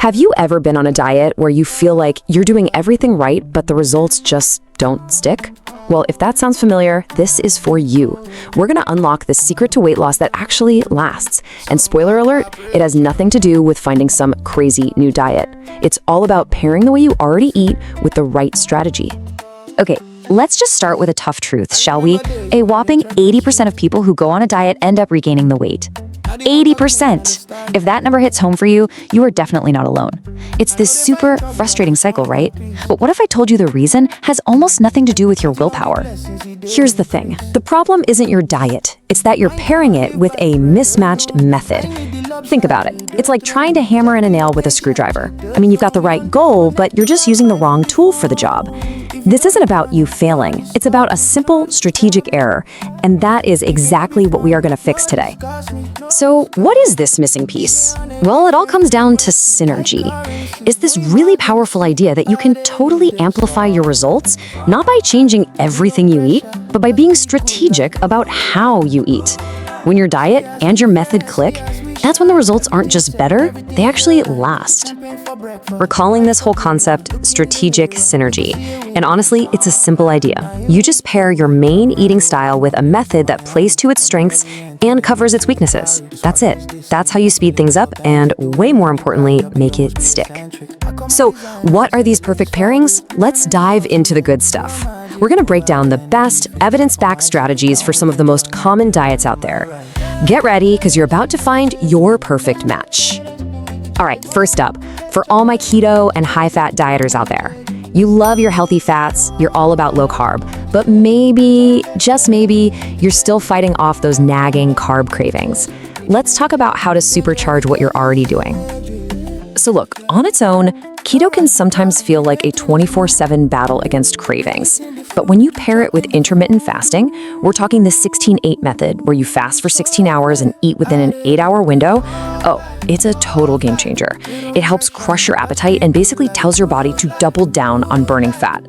Have you ever been on a diet where you feel like you're doing everything right, but the results just don't stick? Well, if that sounds familiar, this is for you. We're gonna unlock the secret to weight loss that actually lasts. And spoiler alert, it has nothing to do with finding some crazy new diet. It's all about pairing the way you already eat with the right strategy. Okay, let's just start with a tough truth, shall we? A whopping 80% of people who go on a diet end up regaining the weight. 80%! If that number hits home for you, you are definitely not alone. It's this super frustrating cycle, right? But what if I told you the reason has almost nothing to do with your willpower? Here's the thing. The problem isn't your diet. It's that you're pairing it with a mismatched method. Think about it. It's like trying to hammer in a nail with a screwdriver. I mean, you've got the right goal, but you're just using the wrong tool for the job. This isn't about you failing. It's about a simple strategic error, and that is exactly what we are going to fix today. So, what is this missing piece? Well, it all comes down to synergy. It's this really powerful idea that you can totally amplify your results, not by changing everything you eat, but by being strategic about how you eat. When your diet and your method click, that's when the results aren't just better, they actually last. We're calling this whole concept strategic synergy. And honestly, it's a simple idea. You just pair your main eating style with a method that plays to its strengths and covers its weaknesses. That's it. That's how you speed things up and, way more importantly, make it stick. So, what are these perfect pairings? Let's dive into the good stuff. We're going to break down the best evidence-backed strategies for some of the most common diets out there. Get ready, because you're about to find your perfect match. All right, first up, for all my keto and high-fat dieters out there, you love your healthy fats, you're all about low carb, but maybe, just maybe, you're still fighting off those nagging carb cravings. Let's talk about how to supercharge what you're already doing. So look, on its own, keto can sometimes feel like a 24/7 battle against cravings. But when you pair it with intermittent fasting, we're talking the 16-8 method, where you fast for 16 hours and eat within an 8-hour window. Oh, it's a total game changer. It helps crush your appetite and basically tells your body to double down on burning fat.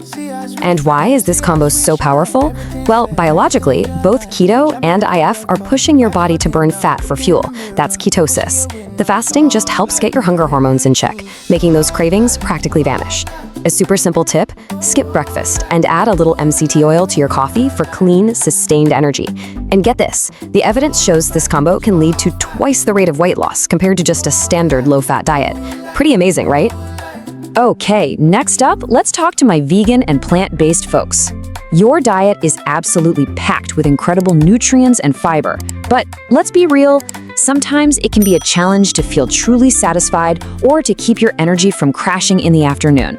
And why is this combo so powerful? Well, biologically, both keto and IF are pushing your body to burn fat for fuel. That's ketosis. The fasting just helps get your hunger hormones in check, making those cravings practically vanish. A super simple tip, skip breakfast and add a little MCT oil to your coffee for clean, sustained energy. And get this, the evidence shows this combo can lead to twice the rate of weight loss compared to just a standard low-fat diet. Pretty amazing, right? Okay, next up, let's talk to my vegan and plant-based folks. Your diet is absolutely packed with incredible nutrients and fiber, but let's be real, sometimes it can be a challenge to feel truly satisfied or to keep your energy from crashing in the afternoon.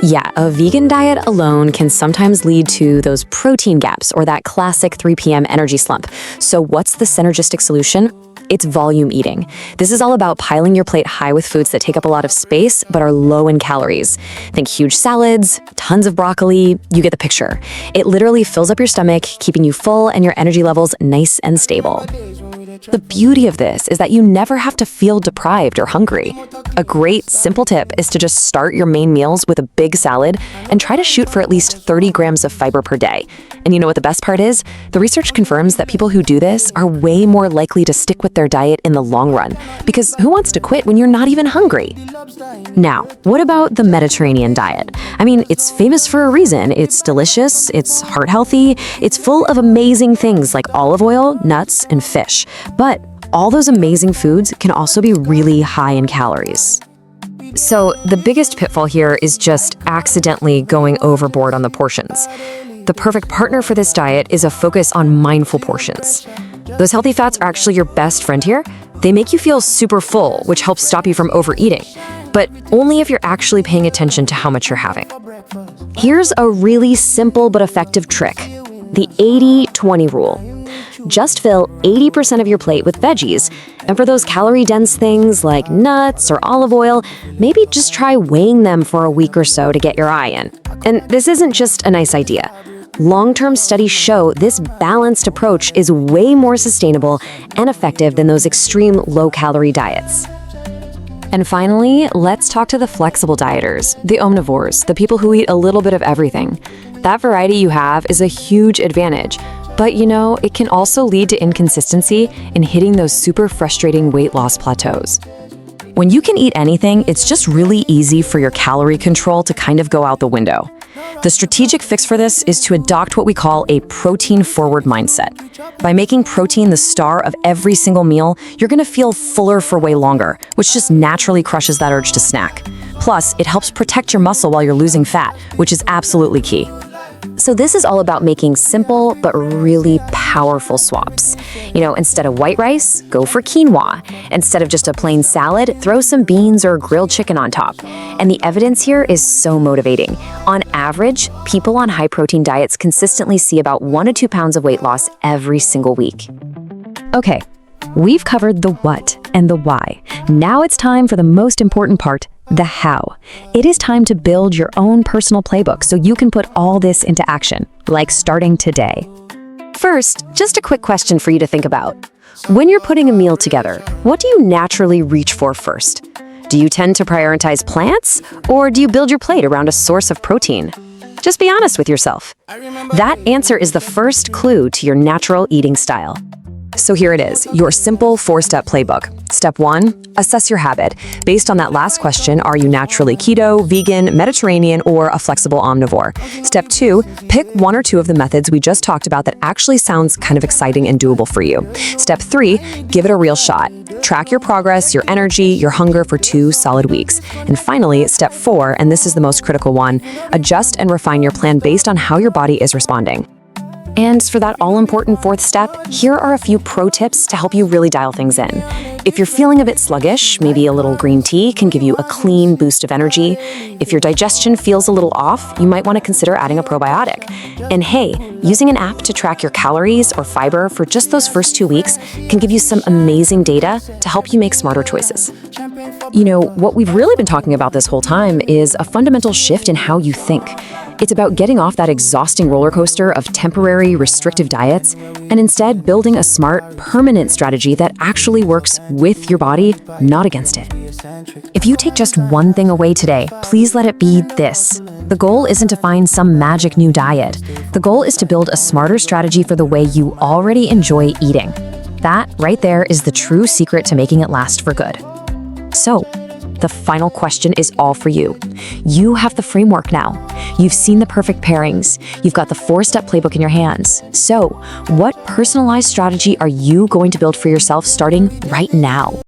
Yeah, a vegan diet alone can sometimes lead to those protein gaps or that classic 3 p.m. energy slump. So what's the synergistic solution? It's volume eating. This is all about piling your plate high with foods that take up a lot of space but are low in calories. Think huge salads, tons of broccoli, you get the picture. It literally fills up your stomach, keeping you full and your energy levels nice and stable. The beauty of this is that you never have to feel deprived or hungry. A great, simple tip is to just start your main meals with a big salad and try to shoot for at least 30 grams of fiber per day. And you know what the best part is? The research confirms that people who do this are way more likely to stick with their diet in the long run, because who wants to quit when you're not even hungry? Now, what about the Mediterranean diet? I mean, it's famous for a reason. It's delicious, it's heart healthy, it's full of amazing things like olive oil, nuts, and fish. But all those amazing foods can also be really high in calories. So the biggest pitfall here is just accidentally going overboard on the portions. The perfect partner for this diet is a focus on mindful portions. Those healthy fats are actually your best friend here. They make you feel super full, which helps stop you from overeating, but only if you're actually paying attention to how much you're having. Here's a really simple but effective trick, the 80-20 rule. Just fill 80% of your plate with veggies, and for those calorie-dense things like nuts or olive oil, maybe just try weighing them for a week or so to get your eye in. And this isn't just a nice idea. Long-term studies show this balanced approach is way more sustainable and effective than those extreme low-calorie diets. And finally, let's talk to the flexible dieters, the omnivores, the people who eat a little bit of everything. That variety you have is a huge advantage. But you know, it can also lead to inconsistency in hitting those super frustrating weight loss plateaus. When you can eat anything, it's just really easy for your calorie control to kind of go out the window. The strategic fix for this is to adopt what we call a protein-forward mindset. By making protein the star of every single meal, you're going to feel fuller for way longer, which just naturally crushes that urge to snack. Plus, it helps protect your muscle while you're losing fat, which is absolutely key. So this is all about making simple but really powerful swaps. Instead of white rice, go for quinoa. Instead of just a plain salad, throw some beans or grilled chicken on top. And the evidence here is so motivating. On average, people on high-protein diets consistently see about 1 to 2 pounds of weight loss every single week. Okay, we've covered the what and the why. Now it's time for the most important part, the how. It is time to build your own personal playbook so you can put all this into action, like starting today. First, just a quick question for you to think about. When you're putting a meal together, what do you naturally reach for first? Do you tend to prioritize plants, or do you build your plate around a source of protein? Just be honest with yourself. That answer is the first clue to your natural eating style. So here it is, your simple 4-step playbook. Step 1, assess your habit. Based on that last question, are you naturally keto, vegan, Mediterranean, or a flexible omnivore? Step 2, pick 1 or 2 of the methods we just talked about that actually sounds kind of exciting and doable for you. Step 3, give it a real shot. Track your progress, your energy, your hunger for 2 solid weeks. And finally, step 4, and this is the most critical one, adjust and refine your plan based on how your body is responding. And for that all-important 4th step, here are a few pro tips to help you really dial things in. If you're feeling a bit sluggish, maybe a little green tea can give you a clean boost of energy. If your digestion feels a little off, you might want to consider adding a probiotic. And hey, using an app to track your calories or fiber for just those first 2 weeks can give you some amazing data to help you make smarter choices. What we've really been talking about this whole time is a fundamental shift in how you think. It's about getting off that exhausting roller coaster of temporary, restrictive diets and instead building a smart, permanent strategy that actually works with your body, not against it. If you take just one thing away today, please let it be this. The goal isn't to find some magic new diet. The goal is to build a smarter strategy for the way you already enjoy eating. That right there is the true secret to making it last for good. So, the final question is all for you. You have the framework now. You've seen the perfect pairings. You've got the 4-step playbook in your hands. So, what personalized strategy are you going to build for yourself starting right now?